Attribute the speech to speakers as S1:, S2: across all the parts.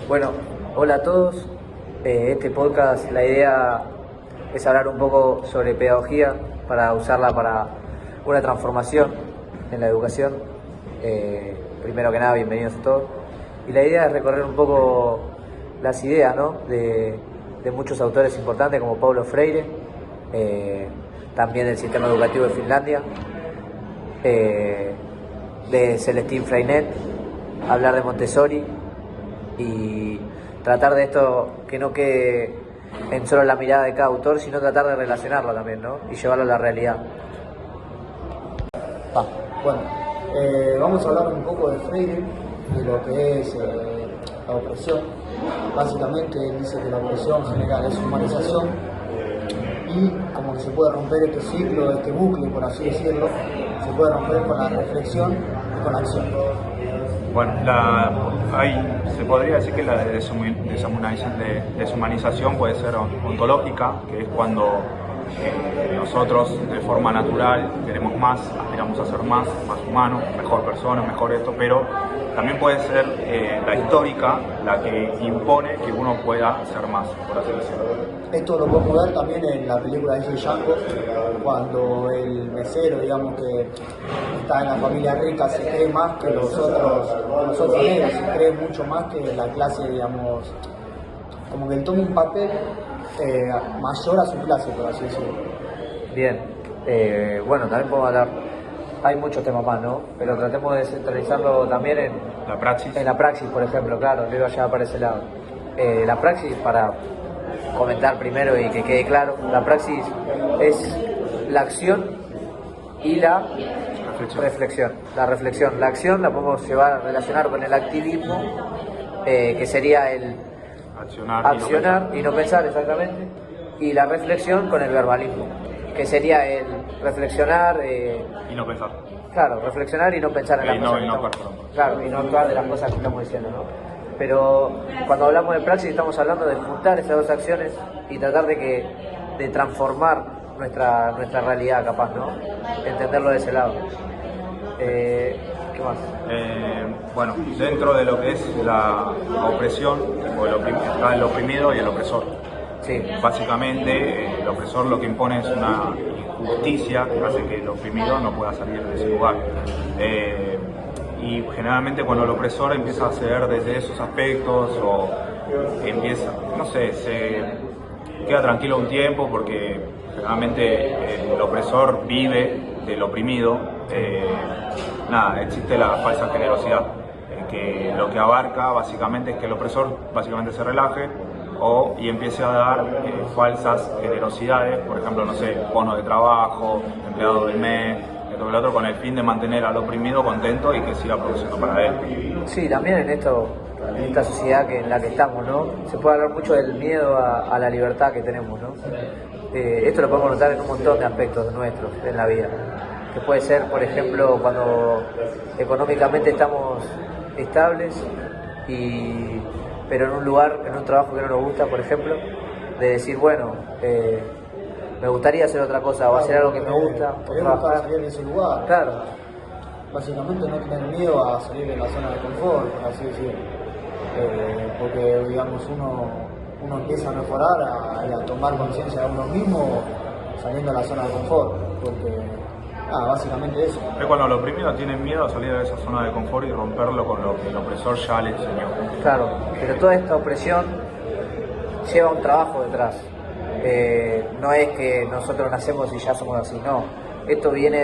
S1: Bueno, hola a todos. Este podcast, la idea es hablar un poco sobre pedagogía para usarla para una transformación en la educación. Primero que nada, bienvenidos a todos. Y la idea es recorrer un poco las ideas, ¿no?, de muchos autores importantes como Paulo Freire, también del sistema educativo de Finlandia, de Celestín Freinet, hablar de Montessori y tratar de esto que no quede en solo la mirada de cada autor, sino tratar de relacionarlo también, ¿no?, y llevarlo a la realidad.
S2: Bueno, vamos a hablar un poco de Freire, de lo que es la opresión. Básicamente él dice que la opresión genera deshumanización y como que se puede romper este ciclo, este bucle, por así decirlo, se puede romper con la reflexión y con la acción.
S3: Bueno, se podría decir que la deshumanización puede ser ontológica, que es cuando nosotros de forma natural queremos más, aspiramos a ser más humanos, mejor persona, mejor esto, pero también puede ser la histórica la que impone que uno pueda ser más, por así decirlo.
S2: Esto lo podemos ver también en la película de Django, cuando el mesero, digamos, que está en la familia rica, se cree más que los otros negros, se cree mucho más que la clase, digamos, como que él toma un papel mayor a su clase, por así decirlo.
S1: Bien, bueno, también podemos hablar, hay muchos temas más, ¿no?, pero tratemos de centralizarlo también en
S3: La praxis.
S1: En la praxis, por ejemplo, claro, yo iba a llevar para ese lado. La praxis, para comentar primero y que quede claro, la praxis es la acción y la reflexión. La acción la podemos llevar a relacionar con el activismo, que sería el accionar y no pensar, exactamente, y la reflexión con el verbalismo, que sería el reflexionar
S3: Y no pensar.
S1: Claro, reflexionar y no pensar en las cosas que estamos, claro, y no actuar de las cosas que estamos diciendo, ¿no? Pero cuando hablamos de praxis estamos hablando de juntar esas dos acciones y tratar de transformar nuestra realidad, capaz, ¿no?, entenderlo de ese lado. ¿Qué más?
S3: Bueno, dentro de lo que es la opresión, está el oprimido y el opresor.
S1: Sí.
S3: Básicamente, el opresor lo que impone es una injusticia que hace que el oprimido no pueda salir de ese lugar. Y generalmente cuando el opresor empieza a ceder desde esos aspectos o empieza, no sé, se queda tranquilo un tiempo porque generalmente el opresor vive del oprimido, existe la falsa generosidad, que lo que abarca básicamente es que el opresor básicamente se relaje y empiece a dar falsas generosidades, por ejemplo, no sé, bono de trabajo, empleado del mes, esto que lo otro, con el fin de mantener al oprimido contento y que siga produciendo para él.
S1: Sí, también en esta sociedad en la que estamos, ¿no?, se puede hablar mucho del miedo a la libertad que tenemos, ¿no? Esto lo podemos notar en un montón de aspectos nuestros en la vida, que puede ser, por ejemplo, cuando económicamente estamos estables pero en un lugar, en un trabajo que no nos gusta, por ejemplo, de decir, bueno, me gustaría hacer otra cosa o hacer algo que me gusta, o trabajar.
S2: Salir de ese lugar.
S1: Claro.
S2: Básicamente no tener miedo a salir de la zona de confort, por así decirlo. Porque, digamos, uno empieza a mejorar y a tomar conciencia de uno mismo saliendo de la zona de confort. Porque, básicamente eso.
S3: Es cuando el oprimido tiene miedo a salir de esa zona de confort y romperlo con lo que el opresor ya le enseñó.
S1: Claro, pero toda esta opresión lleva un trabajo detrás. No es que nosotros nacemos y ya somos así, no. Esto viene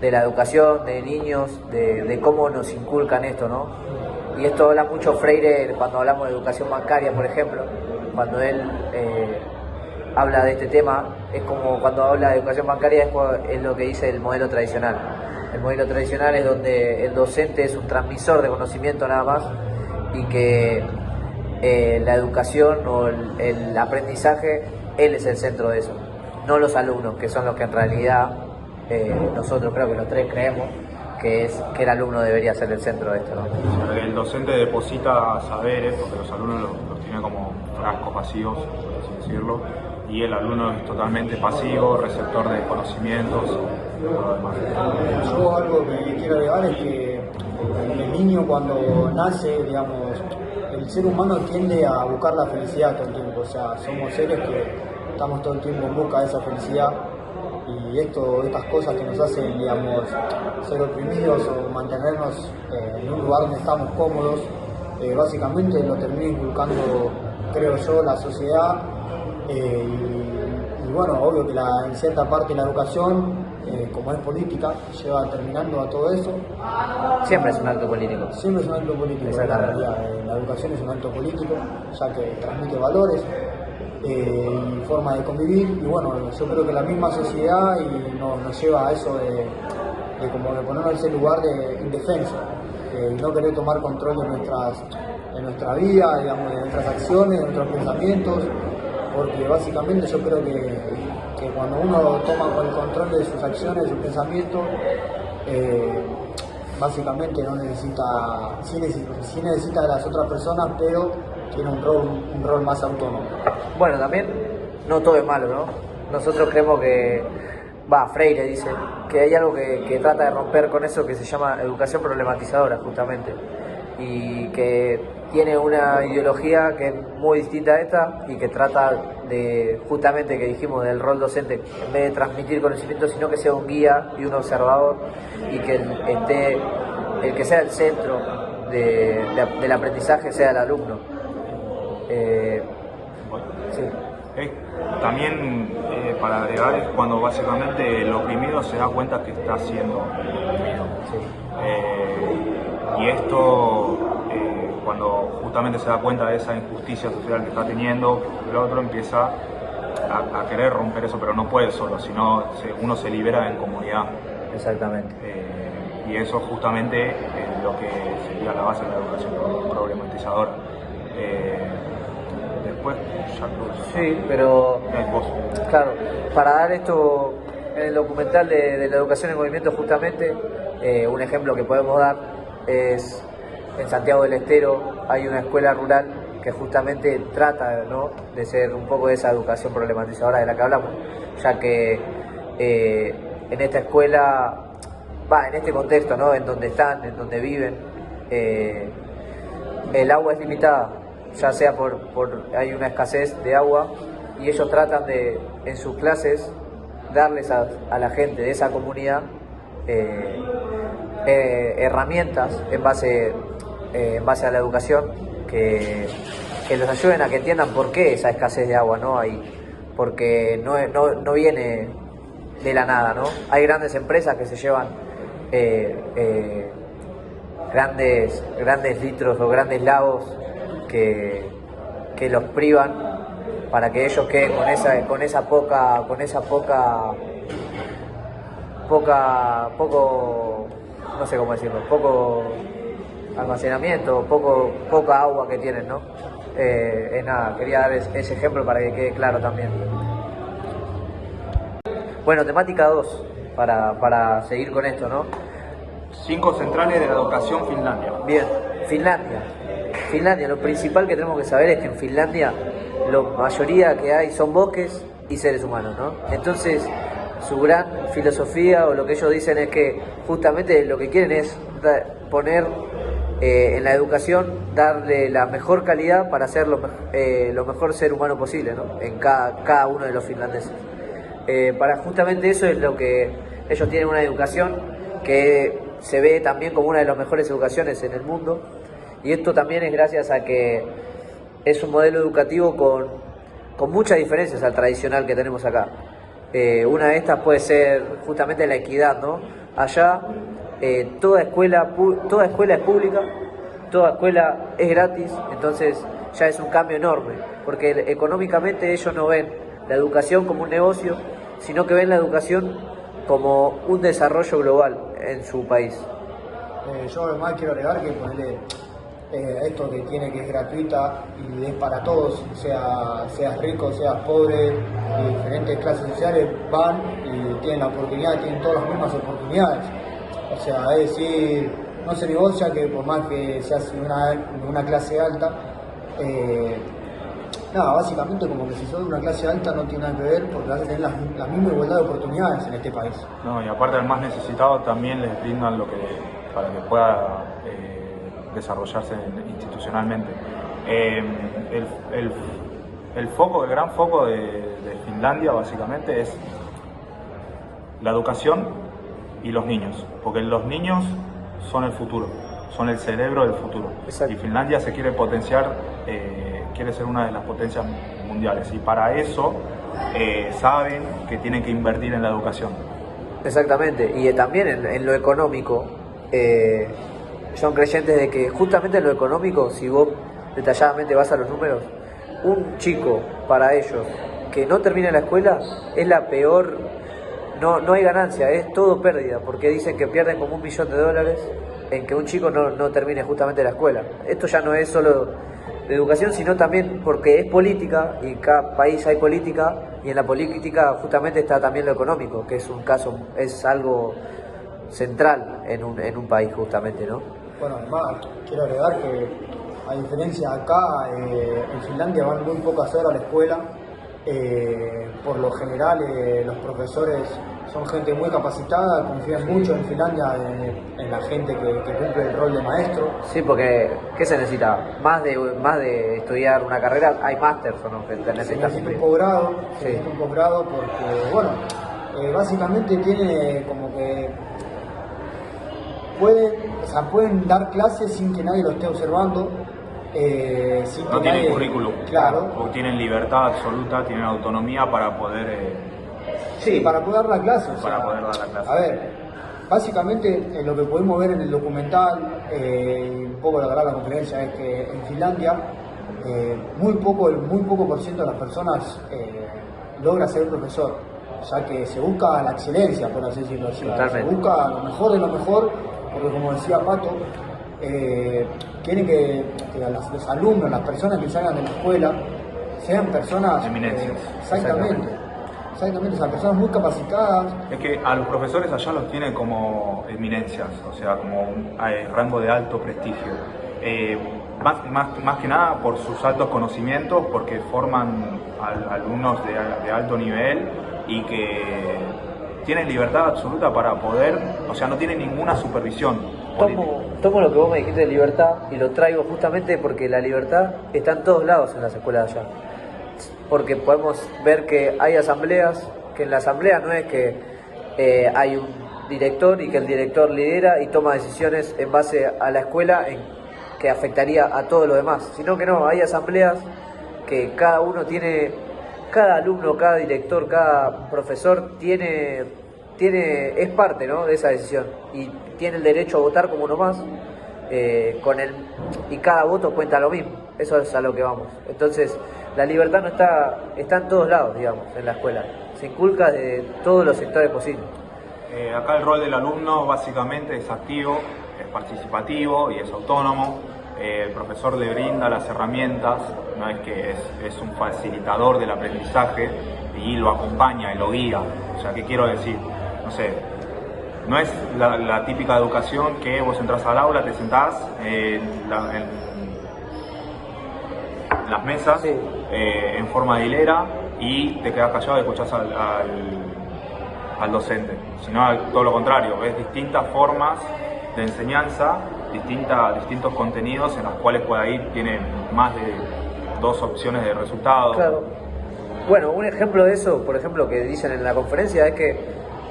S1: de la educación, de niños, de cómo nos inculcan esto, ¿no? Y esto habla mucho Freire cuando hablamos de educación bancaria, por ejemplo, cuando él habla de este tema, es como cuando habla de educación bancaria, es lo que dice el modelo tradicional. El modelo tradicional es donde el docente es un transmisor de conocimiento nada más y que la educación o el aprendizaje, él es el centro de eso, no los alumnos, que son los que en realidad nosotros creo que los tres creemos que el alumno debería ser el centro de esto, ¿no?
S3: El docente deposita saberes, porque los alumnos los tiene como frascos vacíos, por así decirlo, y el alumno es totalmente pasivo, receptor de conocimientos, todo lo demás.
S2: Yo algo que quiero agregar es que el niño cuando nace, digamos, el ser humano tiende a buscar la felicidad todo el tiempo, o sea, somos seres que estamos todo el tiempo en busca de esa felicidad y estas cosas que nos hacen, digamos, ser oprimidos o mantenernos en un lugar donde estamos cómodos, básicamente lo termina inculcando, creo yo, la sociedad y bueno, obvio que en cierta parte la educación, como es política, lleva terminando a todo eso.
S1: Siempre es un acto político.
S2: Siempre es un acto político, en la realidad. La educación es un acto político, ya que transmite valores y forma de convivir. Y bueno, yo creo que la misma sociedad nos lleva a eso de como de ponernos en ese lugar de indefensa, y no querer tomar control de nuestra vida, digamos, de nuestras acciones, de nuestros pensamientos, porque básicamente yo creo que cuando uno toma el control de sus acciones, de sus pensamientos, básicamente no necesita, sí necesita de las otras personas, pero tiene un rol más autónomo.
S1: Bueno, también no todo es malo, ¿no? Nosotros creemos Freire dice que hay algo que trata de romper con eso que se llama educación problematizadora, justamente, y que tiene una ideología que es muy distinta a esta y que trata de, justamente, que dijimos, del rol docente, en vez de transmitir conocimiento, sino que sea un guía y un observador, y que el que sea el centro del aprendizaje sea el alumno. Sí.
S3: También para agregar es cuando básicamente el oprimido se da cuenta que está siendo oprimido. Sí. Y esto, cuando justamente se da cuenta de esa injusticia social que está teniendo, el otro empieza a querer romper eso, pero no puede solo, sino uno se libera en comunidad.
S1: Exactamente.
S3: Y eso justamente es lo que sería la base de la educación problematizadora. Después ya
S1: sí, pero claro, para dar esto en el documental de la educación en movimiento, justamente un ejemplo que podemos dar es en Santiago del Estero hay una escuela rural que justamente trata, ¿no?, de ser un poco de esa educación problematizadora de la que hablamos, ya que en esta escuela, en este contexto, ¿no?, en donde están, en donde viven, el agua es limitada, ya sea hay una escasez de agua, y ellos tratan de, en sus clases, darles a la gente de esa comunidad herramientas en base a la educación que los ayuden a que entiendan por qué esa escasez de agua, ¿no?, hay, porque no viene de la nada, ¿no? Hay grandes empresas que se llevan grandes litros o grandes lagos que los privan para que ellos queden con esa poco, no sé cómo decirlo, poco almacenamiento, poca agua que tienen, ¿no? Nada, quería dar ese ejemplo para que quede claro también. Bueno, temática 2, para seguir con esto, ¿no?
S3: 5 centrales de la educación Finlandia.
S1: Bien, Finlandia, lo principal que tenemos que saber es que en Finlandia la mayoría que hay son bosques y seres humanos, ¿no? Entonces, su gran filosofía o lo que ellos dicen es que justamente lo que quieren es poner en la educación, darle la mejor calidad para ser lo mejor ser humano posible, ¿no?, en cada uno de los finlandeses. Para justamente eso es lo que ellos tienen, una educación que se ve también como una de las mejores educaciones en el mundo, y esto también es gracias a que es un modelo educativo con muchas diferencias al tradicional que tenemos acá. Una de estas puede ser justamente la equidad, ¿no? Allá toda escuela es pública, toda escuela es gratis, entonces ya es un cambio enorme, porque económicamente ellos no ven la educación como un negocio, sino que ven la educación como un desarrollo global en su país.
S2: Yo además quiero agregar que ponerle esto que tiene, que es gratuita y es para todos, seas rico, seas pobre, diferentes clases sociales van y tienen la oportunidad, tienen todas las mismas oportunidades. O sea, es decir, no se negocia que por más que seas una clase alta, básicamente como que si sos de una clase alta no tiene nada que ver, porque vas a tener la misma igualdad de oportunidades en este país.
S3: No, y aparte al más necesitado también les brindan para que pueda desarrollarse institucionalmente. El gran foco de Finlandia básicamente es la educación y los niños, porque los niños son el futuro, son el cerebro del futuro.
S1: Exacto.
S3: Y Finlandia se quiere potenciar, quiere ser una de las potencias mundiales, y para eso saben que tienen que invertir en la educación.
S1: Exactamente, y también en lo económico, son creyentes de que justamente en lo económico, si vos detalladamente vas a los números, un chico para ellos que no termine la escuela es la peor, no hay ganancia, es todo pérdida, porque dicen que pierden como $1 millón en que un chico no termine justamente la escuela. Esto ya no es solo de educación, sino también porque es política, y en cada país hay política, y en la política justamente está también lo económico, que es algo central en un país justamente, ¿no?
S2: Bueno, además quiero agregar que a diferencia de acá, en Finlandia van muy pocas horas a la escuela. Por lo general los profesores son gente muy capacitada, confían mucho en Finlandia en la gente que cumple el rol de maestro.
S1: Sí, porque ¿qué se necesita? Más de estudiar una carrera, hay másters o no, que
S2: Se
S1: necesitas
S2: necesita
S1: cumplir.
S2: un posgrado,
S1: Sí.
S2: se necesita un posgrado porque, bueno, básicamente tiene como que pueden dar clases sin que nadie lo esté observando. Sin
S3: No
S2: que
S3: tienen
S2: nadie-
S3: currículum,
S2: Claro.
S3: o tienen libertad absoluta, tienen autonomía para poder
S2: Sí, para poder dar la clase. o
S3: Para
S2: sea,
S3: poder dar la clase.
S2: A ver, básicamente lo que pudimos ver en el documental, un poco la verdad la conferencia, es que en Finlandia muy poco por ciento de las personas logra ser profesor, ya que se busca la excelencia, por así decirlo. O sea, se
S1: Totalmente.
S2: busca lo mejor de lo mejor, porque como decía Pato, quieren que los alumnos, las personas que salgan de la escuela, sean personas...
S3: Eminencias.
S2: Exactamente, o sea, personas muy capacitadas.
S3: Es que a los profesores allá los tienen como eminencias, o sea, como un rango de alto prestigio. Más que nada por sus altos conocimientos, porque forman alumnos de alto nivel y que tienen libertad absoluta para poder, o sea, no tienen ninguna supervisión política.
S1: Tomo lo que vos me dijiste de libertad y lo traigo justamente porque la libertad está en todos lados en las escuelas de allá. Porque podemos ver que hay asambleas, que en la asamblea no es que hay un director y que el director lidera y toma decisiones en base a la escuela que afectaría a todo lo demás, sino que no, hay asambleas que cada uno tiene, cada alumno, cada director, cada profesor es parte, ¿no?, de esa decisión y tiene el derecho a votar como uno más, y cada voto cuenta lo mismo. Eso es a lo que vamos. Entonces, la libertad no está en todos lados, digamos, en la escuela. Se inculca de todos los sectores posibles.
S3: Acá el rol del alumno básicamente es activo, es participativo y es autónomo. El profesor le brinda las herramientas, no es que es un facilitador del aprendizaje y lo acompaña y lo guía. O sea, ¿qué quiero decir? No sé, no es la típica educación que vos entras al aula, te sentás en las mesas,
S1: Sí.
S3: en forma de hilera y te quedas callado y escuchás al docente, sino todo lo contrario, ves distintas formas de enseñanza, distintos contenidos en los cuales por ahí tienen más de 2 opciones de resultados.
S1: Claro. Bueno, un ejemplo de eso, por ejemplo, que dicen en la conferencia, es que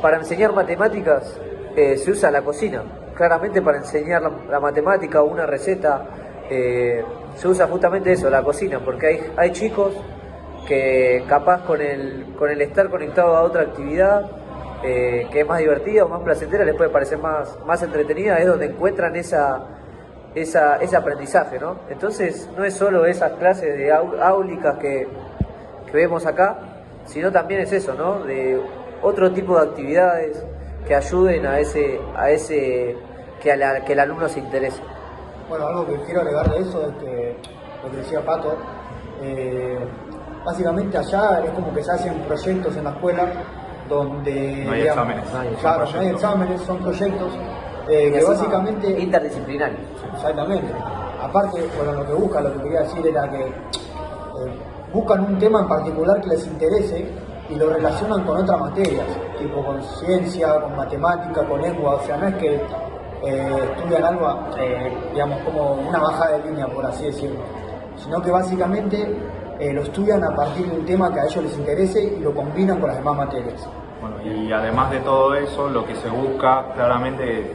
S1: para enseñar matemáticas se usa la cocina. Claramente para enseñar la matemática o una receta se usa justamente eso, la cocina, porque hay chicos que capaz con el estar conectado a otra actividad que es más divertida o más placentera, les puede parecer más entretenida, es donde encuentran ese aprendizaje, ¿no? Entonces no es solo esas clases de áulicas que vemos acá, sino también es eso, ¿no?, de otro tipo de actividades que ayuden a que el alumno se interese.
S2: Bueno, algo que quiero agregar de eso es que lo que decía Pato, básicamente allá es como que se hacen proyectos en la escuela donde
S3: No hay exámenes.
S2: Claro,
S3: Son
S2: no hay
S3: proyectos.
S2: exámenes, son proyectos
S1: Y
S2: que
S1: encima,
S2: básicamente
S1: interdisciplinarios.
S2: exactamente. Aparte, bueno, lo que quería decir era que buscan un tema en particular que les interese y lo relacionan con otras materias, tipo con ciencia, con matemática, con lengua. O sea, no es que estudian algo, digamos, como una bajada de línea, por así decirlo, sino que básicamente lo estudian a partir de un tema que a ellos les interese y lo combinan con las demás materias.
S3: Bueno, y además de todo eso, lo que se busca claramente,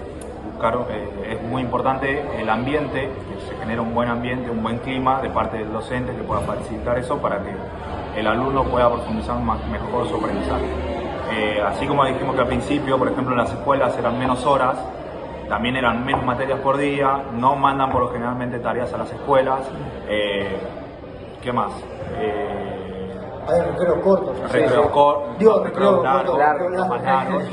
S3: es muy importante el ambiente, que se genere un buen ambiente, un buen clima de parte del docente que pueda facilitar eso para que el alumno pueda profundizar mejor su aprendizaje. Así como dijimos que al principio, por ejemplo, en las escuelas eran menos horas, también eran menos materias por día, no mandan por lo generalmente tareas a las escuelas. ¿Qué más?
S2: Hay recreos cortos.
S3: Recreos largos, más largos.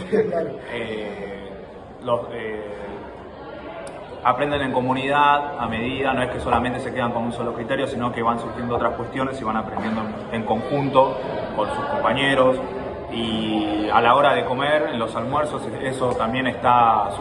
S3: Aprenden en comunidad a medida, no es que solamente se quedan con un solo criterio, sino que van surgiendo otras cuestiones y van aprendiendo en conjunto con sus compañeros. Y a la hora de comer, en los almuerzos, eso también está,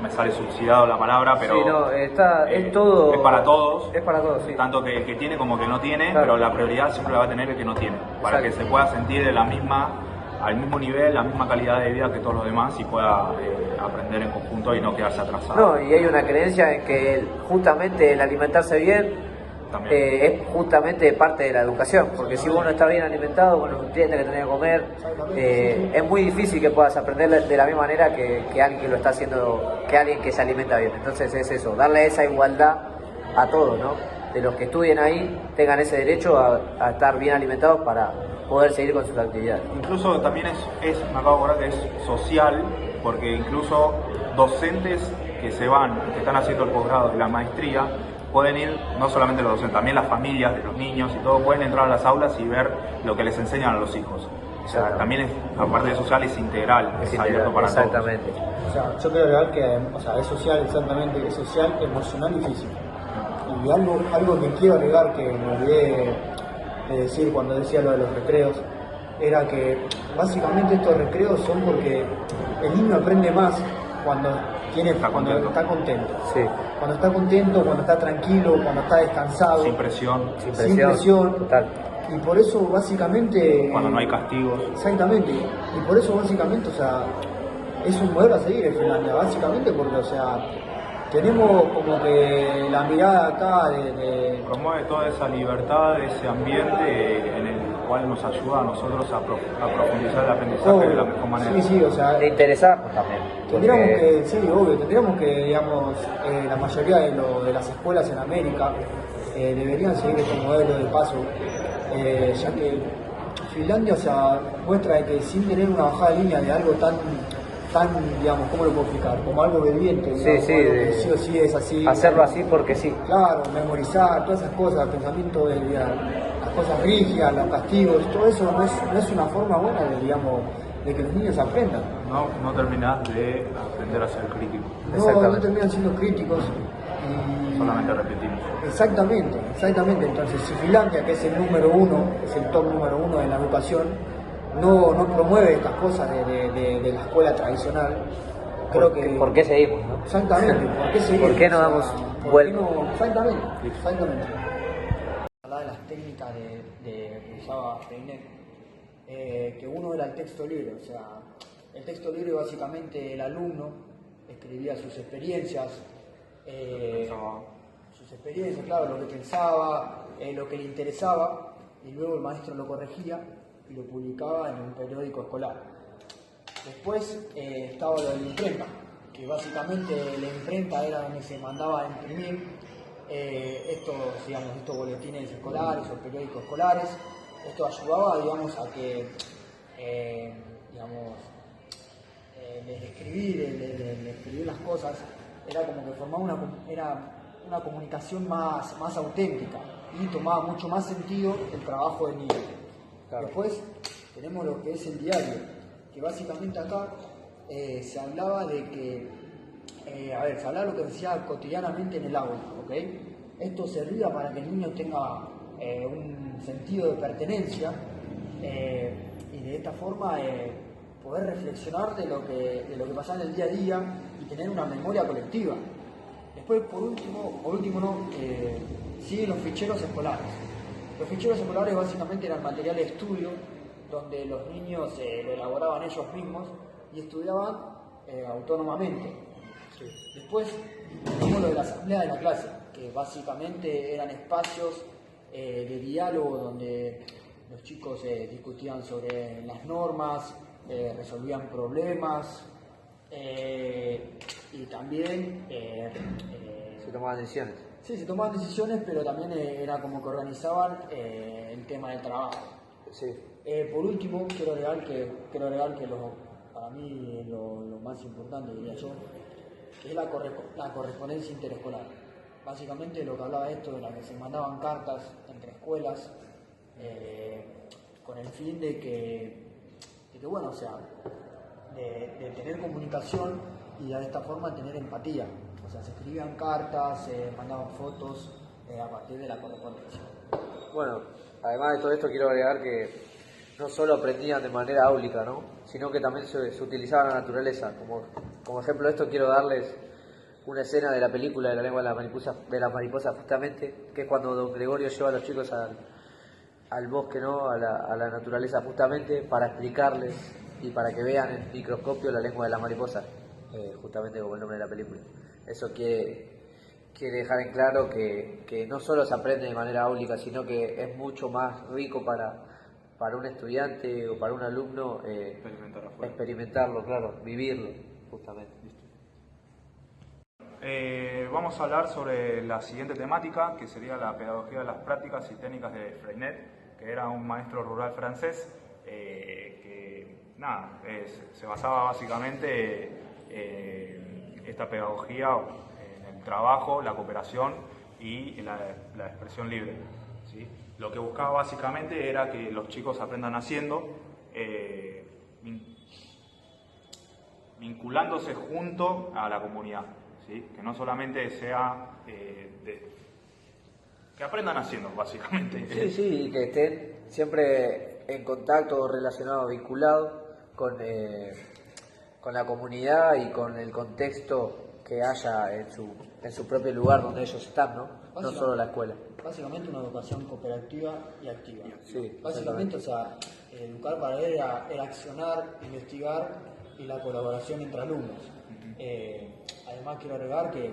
S3: me sale subsidiado la palabra, pero
S1: sí, no, es todo,
S3: es para todos.
S1: Es para todos, sí.
S3: Tanto que el que tiene como que no tiene,
S1: claro.
S3: Pero la prioridad siempre la va a tener el que no tiene, para que se pueda sentir al mismo nivel, la misma calidad de vida que todos los demás y pueda aprender en conjunto y no quedarse atrasado.
S1: No, y hay una creencia en que justamente el alimentarse bien es justamente parte de la educación, porque si uno está bien alimentado con los nutrientes que tiene que comer, es muy difícil que puedas aprender de la misma manera que alguien que lo está haciendo, que alguien que se alimenta bien. Entonces es eso, darle esa igualdad a todos, ¿no? De los que estudien ahí tengan ese derecho a estar bien alimentados para poder seguir con sus actividades.
S3: Incluso también me acabo de acordar que es social, porque incluso docentes que están haciendo el posgrado y la maestría, pueden ir, no solamente los docentes, también las familias de los niños y todo, pueden entrar a las aulas y ver lo que les enseñan a los hijos. O sea, también aparte de social, es integral, es abierto para todos.
S1: Exactamente.
S2: O sea, yo quiero agregar que es social, exactamente, es social, emocional y físico. Y algo que quiero agregar, que me olvidé de decir cuando decía lo de los recreos, era que básicamente estos recreos son porque el niño aprende más cuando está contento.
S1: Sí.
S2: Cuando está contento, cuando está tranquilo, cuando está descansado.
S3: Sin presión.
S2: Sin presión.
S1: Total.
S2: Y por eso básicamente...
S3: Cuando no hay castigos.
S2: Exactamente. Y por eso básicamente, es un modelo a seguir en Finlandia, básicamente porque, tenemos como que la mirada acá de...
S3: Promueve toda esa libertad, ese ambiente en el cual nos ayuda a nosotros a profundizar el aprendizaje de la mejor manera.
S2: Sí,
S1: de interesarnos también.
S2: Tendríamos que, digamos, la mayoría de las escuelas en América deberían seguir este modelo de paso, ya que Finlandia, muestra de que sin tener una bajada de línea de algo tan, digamos, ¿cómo lo puedo explicar? Como algo obediente, sí o sí es así.
S1: Hacerlo así porque sí.
S2: Claro, memorizar, todas esas cosas, el pensamiento de las cosas rígidas, los castigos, todo eso no es una forma buena de que los niños aprendan.
S3: No terminás de aprender a ser crítico.
S2: No terminan siendo críticos.
S3: Solamente repetimos.
S2: Exactamente. Entonces, si Finlandia, que es el número uno, es el top número uno de la educación, no promueve estas cosas de la escuela tradicional, creo que...
S1: ¿Por qué seguimos, no?
S2: Exactamente, ¿por qué seguimos?
S1: ¿Por qué no damos vuelta?
S2: Exactamente. Hablar de las técnicas que usaba Freinet, que uno era el texto libre, el texto libre básicamente el alumno escribía sus experiencias, claro, lo que pensaba, lo que le interesaba, y luego el maestro lo corregía y lo publicaba en un periódico escolar. Después estaba lo de la imprenta, que básicamente la imprenta era donde se mandaba a imprimir estos boletines escolares o periódicos escolares. Esto ayudaba, a que el escribir las cosas era como que formaba una comunicación más auténtica y tomaba mucho más sentido el trabajo del niño. Claro. Después tenemos lo que es el diario, que básicamente acá se hablaba de que, se hablaba de lo que decía cotidianamente en el aula, ¿ok? Esto servía para que el niño tenga un sentido de pertenencia y de esta forma poder reflexionar de lo que pasaba en el día a día y tener una memoria colectiva. Después, por último, siguen los ficheros escolares. Los ficheros escolares básicamente eran material de estudio donde los niños lo elaboraban ellos mismos y estudiaban autónomamente. Después tenemos lo de la asamblea de la clase, que básicamente eran espacios de diálogo donde los chicos discutían sobre las normas, resolvían problemas y también
S1: Se tomaban decisiones.
S2: sí, se tomaban decisiones, pero también era como que organizaban el tema del trabajo.
S1: Sí.
S2: Por último, quiero agregar que para mí lo más importante, diría yo, es la correspondencia interescolar. Básicamente lo que hablaba esto era que se mandaban cartas entre escuelas con el fin de que bueno, o sea, de tener comunicación y de esta forma tener empatía. O sea, se escribían cartas, se mandaban fotos a partir de la correspondencia.
S1: Bueno, además de todo esto quiero agregar que no solo aprendían de manera áulica, ¿no? Sino que también se utilizaba la naturaleza. Como ejemplo de esto quiero darles una escena de la película de La lengua de la mariposa justamente, que es cuando don Gregorio lleva a los chicos al bosque, ¿no? A la naturaleza justamente para explicarles y para que vean en microscopio la lengua de la mariposa, justamente como el nombre de la película. Eso quiere dejar en claro que no solo se aprende de manera áulica, sino que es mucho más rico para un estudiante o para un alumno experimentarlo, claro, vivirlo, justamente.
S3: Vamos a hablar sobre la siguiente temática, que sería la pedagogía de las prácticas y técnicas de Freinet, que era un maestro rural francés que se basaba básicamente esta pedagogía en el trabajo, la cooperación y la expresión libre, ¿sí? Lo que buscaba básicamente era que los chicos aprendan haciendo, vinculándose junto a la comunidad, ¿sí? Que no solamente sea que aprendan haciendo, básicamente.
S1: Sí, y que estén siempre en contacto, relacionados, vinculados con la comunidad y con el contexto que haya en su propio lugar donde ellos están, ¿no? No solo la escuela.
S2: Básicamente una educación cooperativa y activa.
S1: Sí,
S2: básicamente, o sea, educar para él era accionar, investigar y la colaboración entre alumnos. Además quiero agregar que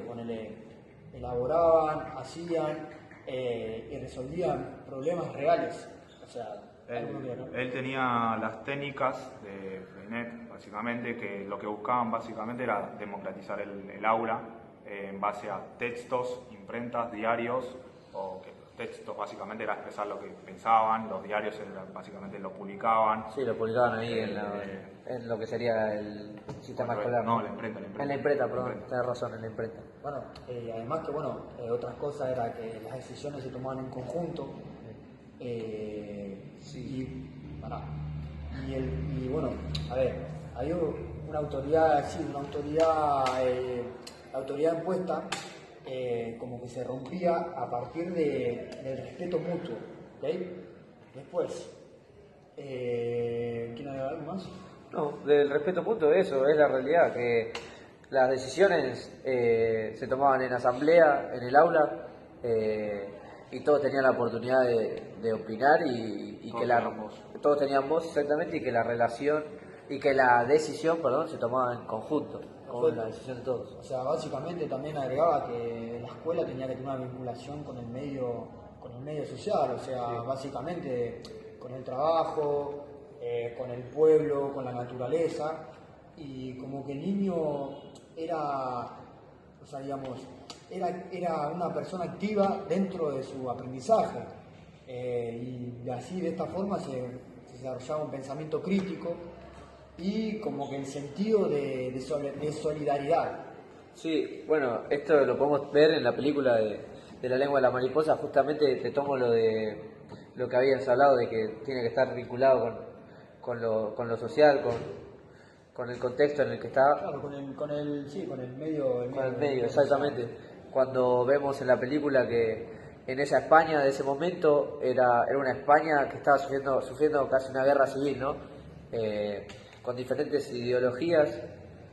S2: elaboraban, hacían y resolvían problemas reales. O sea,
S3: él tenía las técnicas de Freinet, básicamente, que lo que buscaban básicamente era democratizar el aula en base a textos, imprentas, diarios, o que los textos básicamente era expresar lo que pensaban, los diarios básicamente lo publicaban.
S1: Sí, lo publicaban ahí en lo que sería el sistema escolar.
S3: No, la imprenta.
S1: En la imprenta, perdón, tenés razón, en la imprenta.
S2: Bueno, además que otras cosas era que las decisiones se tomaban en conjunto. Y bueno, a ver, hay una autoridad, la autoridad impuesta como que se rompía a partir del respeto mutuo, ¿ok? Después, ¿quién agregar algo más?
S1: No, del respeto mutuo, eso es la realidad, que las decisiones se tomaban en asamblea, en el aula, y todos tenían la oportunidad de opinar y que todos tenían voz exactamente, y que la relación y que la decisión, se tomaba en conjunto, con la decisión de todos.
S2: O sea, básicamente también agregaba que la escuela tenía que tener una vinculación con el medio social, o sea, sí. Básicamente con el trabajo, con el pueblo, con la naturaleza, y como que el niño era, o sea, digamos, era una persona activa dentro de su aprendizaje, y así de esta forma se desarrollaba un pensamiento crítico y como que el sentido de solidaridad.
S1: Sí, bueno, esto lo podemos ver en la película de La lengua de la mariposa. Justamente te tomo lo que habías hablado, de que tiene que estar vinculado con lo social, con el contexto en el que está.
S2: Claro, con el medio.
S1: Con el medio, exactamente. Cuando vemos en la película que en esa España de ese momento era una España que estaba sufriendo casi una guerra civil, ¿no? Con diferentes ideologías,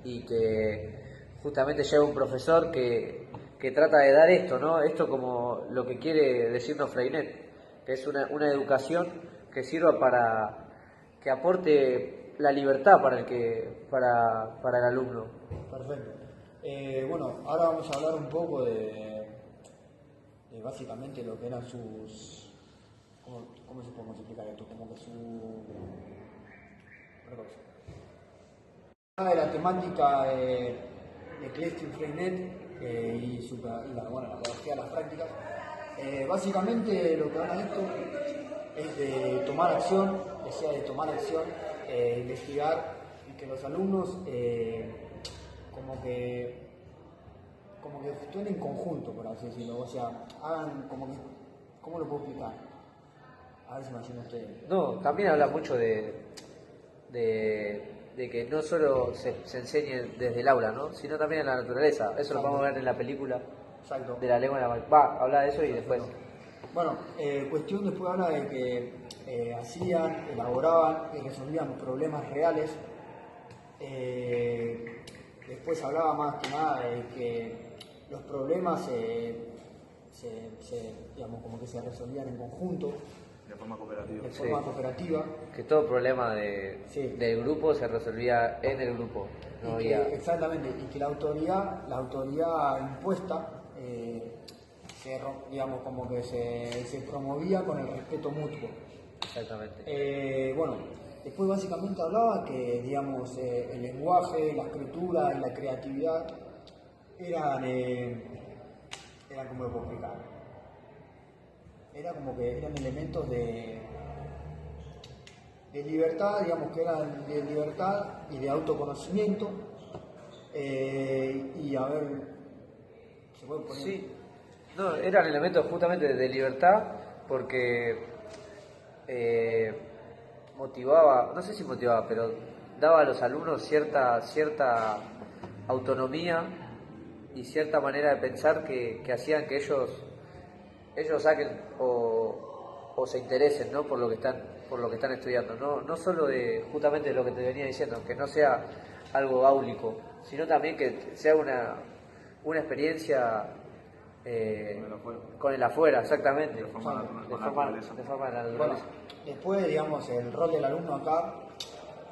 S1: y que justamente llega un profesor que trata de dar esto, ¿no? Esto como lo que quiere decirnos Freinet, que es una educación que sirva para que aporte la libertad para el alumno.
S2: Perfecto. Bueno, ahora vamos a hablar un poco de básicamente lo que eran sus... ¿Cómo se podemos explicar esto? Como que su... de la temática de Cleston Freinet la pedagogía de las prácticas. Básicamente lo que habla esto es de tomar acción, investigar y que los alumnos como que actúen en conjunto, por así decirlo, o sea, hagan como que, ¿cómo lo puedo explicar? A ver si me entienden ustedes.
S1: No, también habla mucho de que no solo se enseñe desde el aula, ¿no? Sino también en la naturaleza. Eso lo podemos ver en la película.
S2: Exacto.
S1: De la lengua de la... Va, habla de eso y después...
S2: Bueno, cuestión después habla de que hacían, elaboraban y resolvían problemas reales. Después hablaba más que nada de que los problemas digamos, como que se resolvían en conjunto.
S3: De forma cooperativa.
S2: De forma cooperativa.
S1: Que todo problema del grupo se resolvía en el grupo. No
S2: exactamente, y que la autoridad impuesta digamos, como que se promovía con el respeto mutuo.
S1: Exactamente.
S2: Bueno, después básicamente hablaba que, digamos, el lenguaje, la escritura y la creatividad eran ¿cómo lo puedo explicar? Era como que eran elementos de libertad, digamos que eran de libertad y de autoconocimiento. Y a ver, ¿se puede poner?
S1: Sí, no, eran elementos justamente de libertad porque motivaba, no sé si motivaba, pero daba a los alumnos cierta autonomía y cierta manera de pensar que hacían que ellos saquen o se interesen, ¿no? por lo que están estudiando, no solo de justamente lo que te venía diciendo, que no sea algo áulico, sino también que sea una experiencia con el afuera, exactamente, de forma de la naturaleza.
S2: Bueno, después, digamos, el rol del alumno acá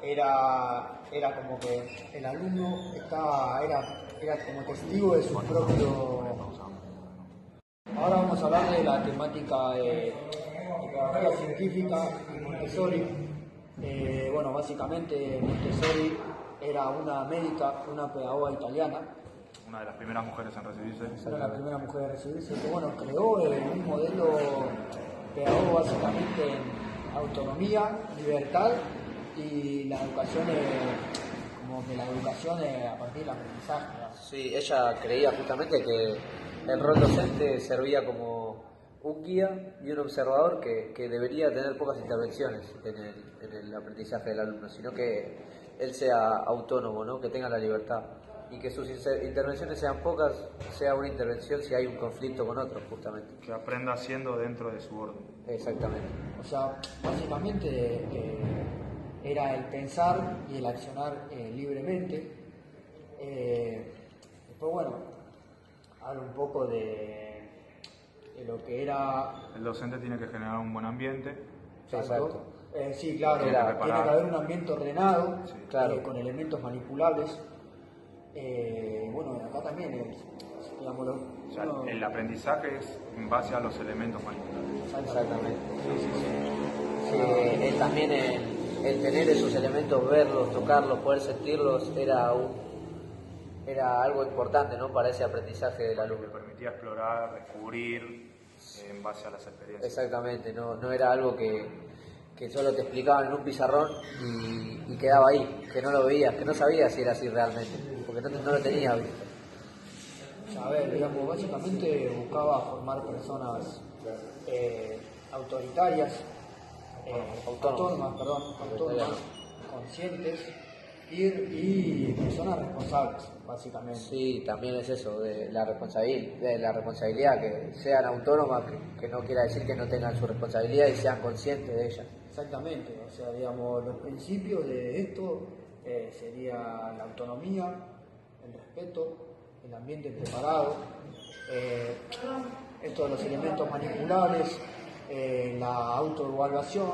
S2: era como que el alumno era como testigo de su propio... Ahora vamos a hablar de la temática de pedagogía científica y Montessori. Bueno, básicamente Montessori era una médica, una pedagoga italiana.
S3: Una de las primeras mujeres en recibirse.
S2: Era la primera mujer en recibirse, que bueno, creó un modelo pedagogo básicamente en autonomía, libertad y la educación, a partir del aprendizaje.
S1: Sí, ella creía justamente que el rol docente servía como un guía y un observador que debería tener pocas intervenciones en el aprendizaje del alumno, sino que él sea autónomo, ¿no? Que tenga la libertad y que sus intervenciones sean pocas, sea una intervención si hay un conflicto con otro, justamente.
S3: Que aprenda haciendo dentro de su orden.
S1: Exactamente.
S2: O sea, básicamente era el pensar y el accionar libremente. Después, bueno, hablo un poco de lo que era...
S3: El docente tiene que generar un buen ambiente.
S2: Exacto. Sí, claro, tiene que haber un ambiente ordenado, sí, claro, con elementos manipulables. Bueno, acá también digámoslo,
S3: o sea, el aprendizaje es en base a los elementos manipulables.
S1: Exactamente. Sí, también el tener esos elementos, verlos, tocarlos, poder sentirlos, era algo importante, ¿no? Para ese aprendizaje del alumno.
S3: Que permitía explorar, descubrir en base a las experiencias.
S1: Exactamente, no era algo que solo te explicaban en un pizarrón y quedaba ahí, que no lo veías, que no sabías si era así realmente, porque no lo tenías visto.
S2: A ver, digamos, básicamente buscaba formar personas autoritarias, autónomas, conscientes y personas responsables, básicamente.
S1: Sí, también es eso, de la responsabilidad, que sean autónomas, que no quiera decir que no tengan su responsabilidad y sean conscientes de ella.
S2: Exactamente, o sea, digamos, los principios de esto sería la autonomía, el respeto, el ambiente preparado, estos los elementos manipulables, la autoevaluación,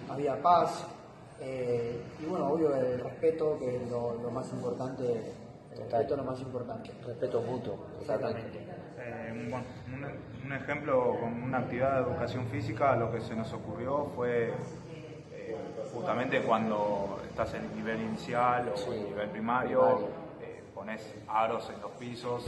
S2: había paz, y bueno, obvio el respeto, que es lo más importante
S1: Total.
S2: Esto es lo más importante.
S1: Respeto mutuo.
S2: Exactamente.
S3: Bueno, un ejemplo con una actividad de educación física, lo que se nos ocurrió fue justamente cuando estás en el nivel inicial o en el nivel primario, pones aros en los pisos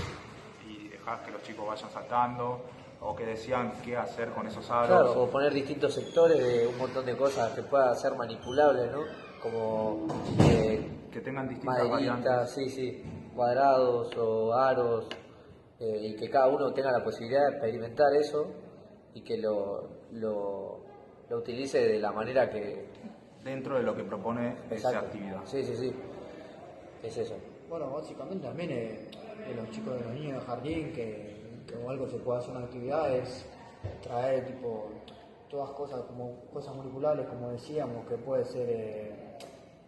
S3: y dejas que los chicos vayan saltando, o que decían qué hacer con esos aros.
S1: Claro, o poner distintos sectores de un montón de cosas que puedan ser manipulables, ¿no? Como
S3: que tengan distintas
S1: maderitas,
S3: variantes.
S1: sí, cuadrados o aros, y que cada uno tenga la posibilidad de experimentar eso y que lo utilice de la manera que...
S3: Dentro de lo que propone esa actividad.
S1: Sí, es eso.
S2: Bueno, básicamente también de los chicos, de los niños de jardín, que o algo se puede hacer una actividad es traer tipo todas cosas como cosas manipulables, como decíamos, que puede ser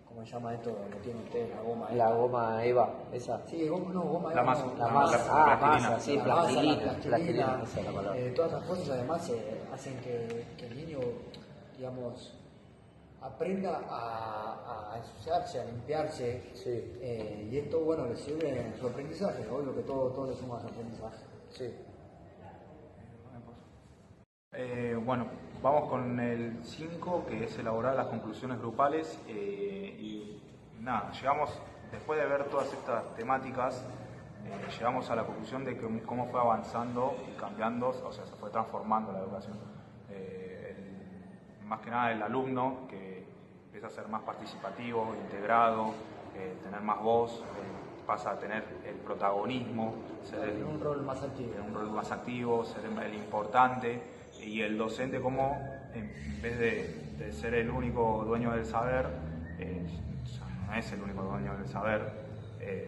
S2: ¿cómo se llama esto? Lo tiene usted, la goma.
S1: La goma Eva, esa.
S2: Sí, goma
S3: La
S2: Eva.
S3: masa.
S2: No,
S1: La masa, masa, sí,
S2: la masa,
S1: plastilina,
S2: plastilina,
S1: esa es la palabra.
S2: todas esas cosas además hacen que el niño, digamos, aprenda a ensuciarse, a limpiarse.
S1: Sí.
S2: Y esto, bueno, le sirve en su aprendizaje, obvio que todo le suma a su aprendizaje.
S1: Sí.
S3: Bueno, vamos con el 5, que es elaborar las conclusiones grupales. Y nada, llegamos, después de ver todas estas temáticas, llegamos a la conclusión de que cómo fue avanzando y cambiando, o sea, se fue transformando la educación. Más que nada el alumno, que empieza a ser más participativo, integrado, tener más voz, pasa a tener el protagonismo, ser
S2: un rol más activo.
S3: ser el importante, y el docente como, en vez de ser el único dueño del saber, no es el único dueño del saber,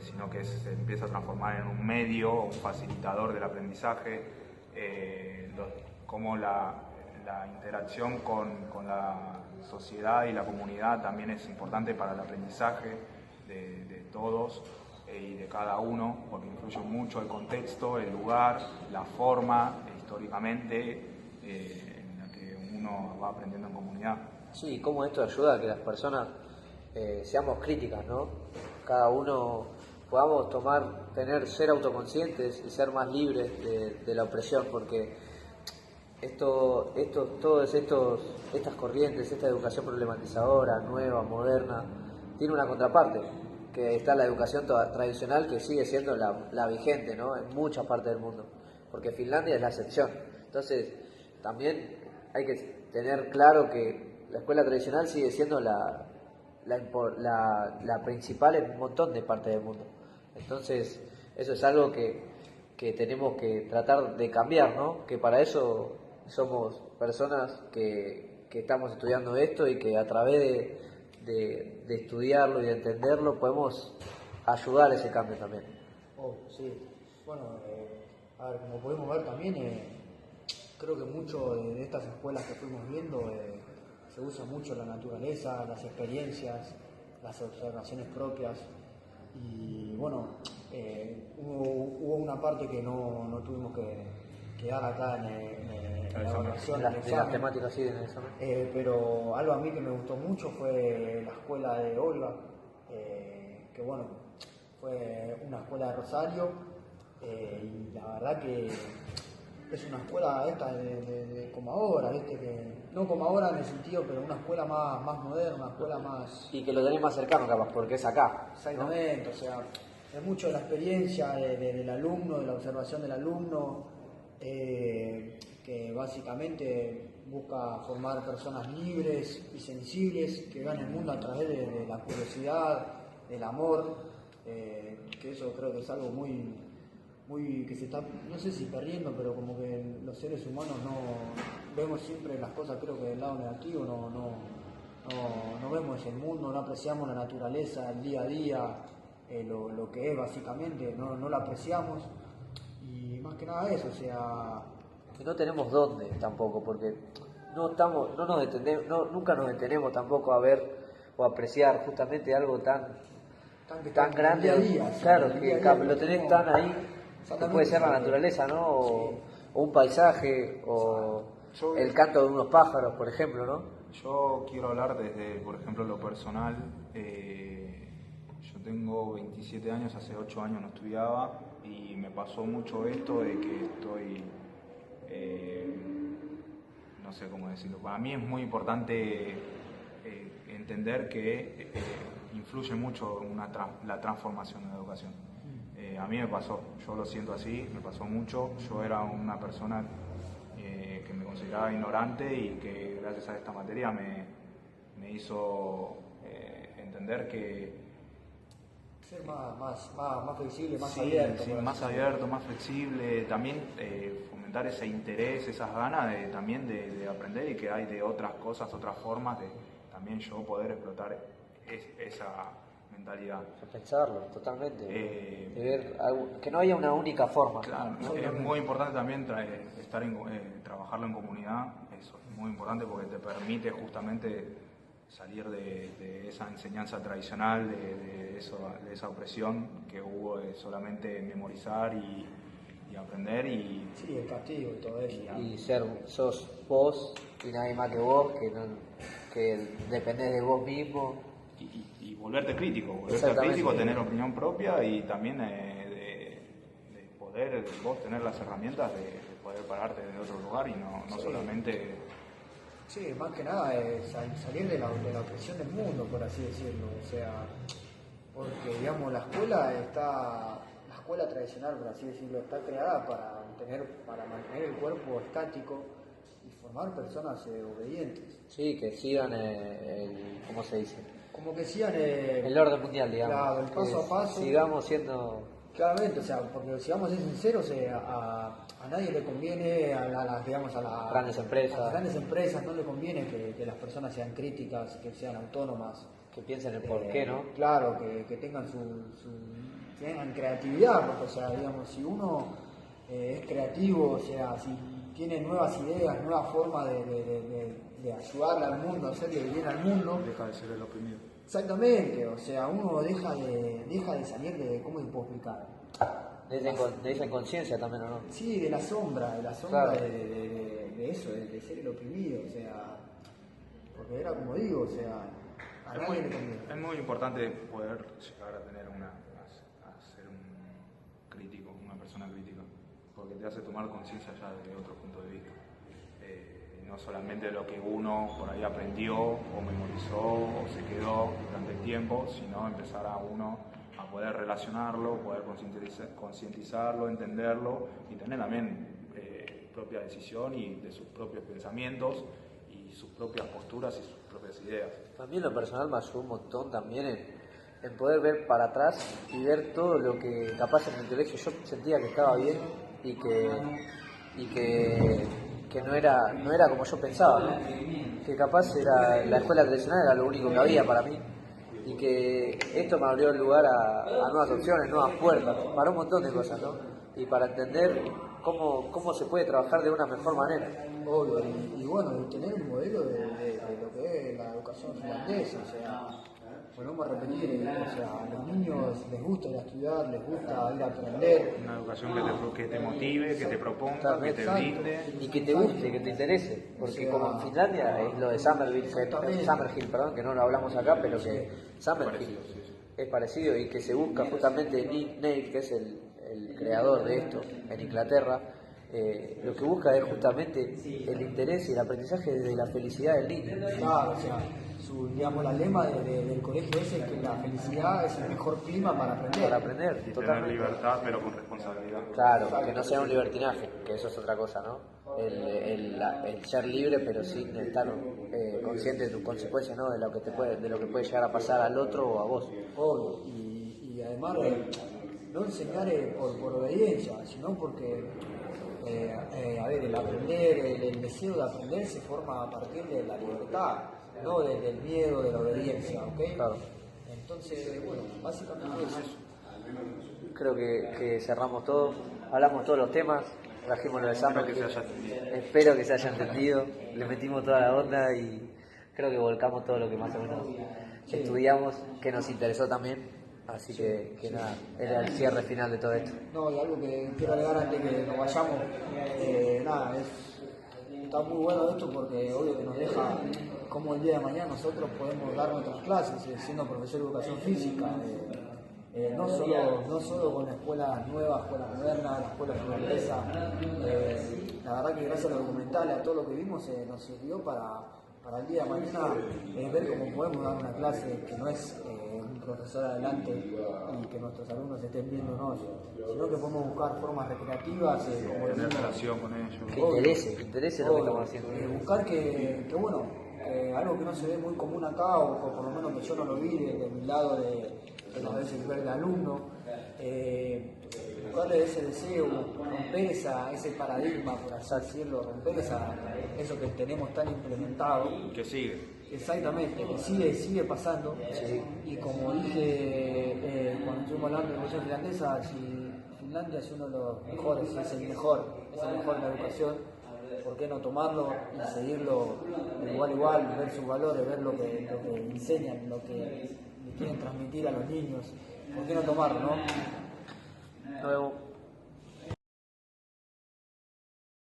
S3: sino que se empieza a transformar en un medio, un facilitador del aprendizaje, como la interacción con la sociedad y la comunidad también es importante para el aprendizaje de todos y de cada uno, porque influye mucho el contexto, el lugar, la forma, históricamente, en la que uno va aprendiendo en comunidad.
S1: Sí, cómo esto ayuda a que las personas seamos críticas, ¿no? Cada uno podamos ser autoconscientes y ser más libres de la opresión, porque estas corrientes, esta educación problematizadora, nueva, moderna, tiene una contraparte, que está la educación tradicional, que sigue siendo la vigente, ¿no? En muchas partes del mundo, porque Finlandia es la excepción. Entonces, también hay que tener claro que la escuela tradicional sigue siendo la principal en un montón de partes del mundo. Entonces, eso es algo que tenemos que tratar de cambiar, ¿no? Que para eso somos personas que estamos estudiando esto y que a través de estudiarlo y de entenderlo podemos ayudar a ese cambio también.
S2: Sí. Bueno, a ver, como podemos ver también, creo que mucho de estas escuelas que fuimos viendo se usa mucho la naturaleza, las experiencias, las observaciones propias. Y bueno, hubo una parte que no tuvimos que dar acá en la evaluación,
S1: de las temáticas, sí, en el examen.
S2: Pero algo a mí que me gustó mucho fue la escuela de Olga, que bueno, fue una escuela de Rosario, y la verdad que es una escuela esta de como ahora, ¿viste? Que, no como ahora en el sentido, pero una escuela más moderna, una escuela más...
S1: Y que lo tenés más cercano capaz, porque es acá.
S2: Exactamente, ¿no? O sea, es mucho de la experiencia del alumno, de la observación del alumno, que básicamente busca formar personas libres y sensibles que vean el mundo a través de la curiosidad, del amor, que eso creo que es algo muy que se está, no sé si perdiendo, pero como que los seres humanos no vemos siempre las cosas, creo que del lado negativo, no vemos el mundo, no apreciamos la naturaleza, el día a día, lo que es básicamente, no lo apreciamos, y más que nada eso, o sea...
S1: Que no tenemos dónde tampoco, porque nunca nos detenemos tampoco a ver o apreciar justamente algo tan grande,
S2: día a día,
S1: claro,
S2: sí,
S1: que
S2: día a día,
S1: lo tenés tan ahí, que puede ser la naturaleza, ¿no? O un paisaje, o el canto de unos pájaros, por ejemplo, ¿no?
S3: Yo quiero hablar desde, por ejemplo, lo personal. Yo tengo 27 años, hace 8 años no estudiaba y me pasó mucho esto de que estoy, no sé cómo decirlo, para mí es muy importante entender que influye mucho la transformación en la educación. A mí me pasó, yo lo siento así, me pasó mucho, yo era una persona que me consideraba ignorante y que gracias a esta materia me hizo entender que
S2: ser más flexible, más
S3: sí,
S2: abierto.
S3: sí, más abierto, más flexible, también fomentar ese interés, esas ganas también de aprender y que hay de otras cosas, otras formas de también yo poder explotar esa mentalidad.
S1: Pensarlo, totalmente.
S3: De
S1: ver que no haya una única forma.
S3: Claro, es muy importante también trabajarlo en comunidad, eso es muy importante porque te permite justamente salir de esa enseñanza tradicional, de esa opresión que hubo de solamente memorizar y aprender y...
S2: Sí, el castigo y todo eso.
S1: Y sos vos y nadie más que vos, que dependés de vos mismo.
S3: Y volverte crítico, tener opinión propia y también de poder vos tener las herramientas de poder pararte de otro lugar y no solamente...
S2: Sí, más que nada salir de la opresión del mundo, por así decirlo. O sea, porque digamos la escuela tradicional, por así decirlo, está creada para mantener el cuerpo estático y formar personas obedientes.
S1: Sí, que sigan ¿cómo se dice?
S2: Como que sigan
S1: el orden mundial, digamos.
S2: Claro, el paso a paso.
S1: Sigamos siendo...
S2: Claramente, o sea, porque si vamos a ser sinceros, a nadie le conviene, a las
S1: grandes empresas.
S2: A las grandes empresas no le conviene que las personas sean críticas, que sean autónomas.
S1: Que piensen el por qué, ¿no?
S2: Claro, que tengan tengan creatividad, porque, o sea, digamos, si uno es creativo, o sea, si tiene nuevas ideas, nuevas formas de ayudarle al mundo, hacerle bien al mundo.
S3: Deja de ser el oprimido.
S2: Exactamente, o sea, uno deja de salir de, ¿cómo te puedo explicar?
S1: De esa inconsciencia también, ¿o no?
S2: Sí, de la sombra
S1: Claro.
S2: de eso, de ser el oprimido, o sea, porque era como digo, o sea, a nadie le conviene.
S3: Es muy importante poder llegar a tener a ser un crítico, una persona crítica, porque te hace tomar conciencia ya de otro punto de vista. No solamente de lo que uno por ahí aprendió o memorizó o se quedó durante el tiempo, sino empezar a uno a poder relacionarlo, poder concientizarlo, entenderlo y tener también propia decisión y de sus propios pensamientos y sus propias posturas y sus propias ideas.
S1: A mí en lo personal me ayudó un montón también en poder ver para atrás y ver todo lo que capaz en el colegio yo sentía que estaba bien y que no era como yo pensaba, ¿no? Que capaz la escuela tradicional era lo único que había para mí y que esto me abrió el lugar a nuevas opciones, nuevas puertas, para un montón de cosas, ¿no? Y para entender cómo se puede trabajar de una mejor manera.
S2: Obvio, y bueno, y tener un modelo de lo que es la educación finlandesa, o sea, volvemos a repetir, o sea, a los niños les gusta ir a estudiar, les gusta ir a aprender.
S3: Una educación que te motive, que te proponga, que te brinde.
S1: Y que te guste, que te interese, porque o sea, como en Finlandia es lo de Summerhill, perdón, que no lo hablamos acá, pero que Summerhill es parecido y que se busca justamente Nick Nate, que es el creador de esto en Inglaterra, lo que busca es justamente el interés y el aprendizaje de la felicidad del niño.
S2: Claro, o sea, digamos, la lema del colegio es que la felicidad es el mejor clima para aprender.
S1: Para aprender,
S3: y
S1: totalmente.
S3: Tener libertad, pero con responsabilidad.
S1: Claro, que no sea un libertinaje, que eso es otra cosa, ¿no? El ser libre, pero sin estar consciente de tus consecuencias, ¿no? De lo que puede llegar a pasar al otro o a vos.
S2: Obvio, y además no enseñar por obediencia, sino porque a ver, el aprender, el deseo de aprender se forma a partir de la libertad, no del miedo, de la obediencia, ¿ok?
S1: Claro.
S2: Entonces, bueno, básicamente es eso.
S1: Creo que cerramos todo, hablamos todos los temas, trajimos lo de Summerhill. Espero que se haya entendido, le metimos toda la onda y creo que volcamos todo lo que más o menos estudiamos, que nos interesó también. Así que nada, era el cierre final de todo esto.
S2: No, y algo que quiero agregar antes que nos vayamos, nada, está muy bueno esto porque obvio que nos deja como el día de mañana nosotros podemos dar nuestras clases, siendo profesor de educación física, no solo con la escuela nueva, escuela moderna, la escuela finlandesa. La verdad que gracias a los documentales, a todo lo que vimos, nos sirvió para el día de mañana ver cómo podemos dar una clase que no es un profesor adelante y que nuestros alumnos estén viéndonos, sino que podemos buscar formas recreativas, como
S3: Tener relación con ellos.
S1: Que interese lo que estamos haciendo.
S2: Buscar que bueno, algo que no se ve muy común acá, o por lo menos que yo no lo vi de mi lado de a veces ver el alumno, buscarle ese deseo, romper ese paradigma, por así decirlo, romper eso que tenemos tan implementado.
S3: Que sigue.
S2: Exactamente, que sigue pasando.
S1: Sí.
S2: Y como dije cuando estuvimos hablando de la educación finlandesa, si Finlandia es uno de los mejores, si es el mejor en la educación, ¿por qué no tomarlo y seguirlo igual a igual, ver sus valores, ver lo que enseñan, lo que le quieren transmitir a los niños? ¿Por qué no tomarlo, no?
S1: Nos vemos.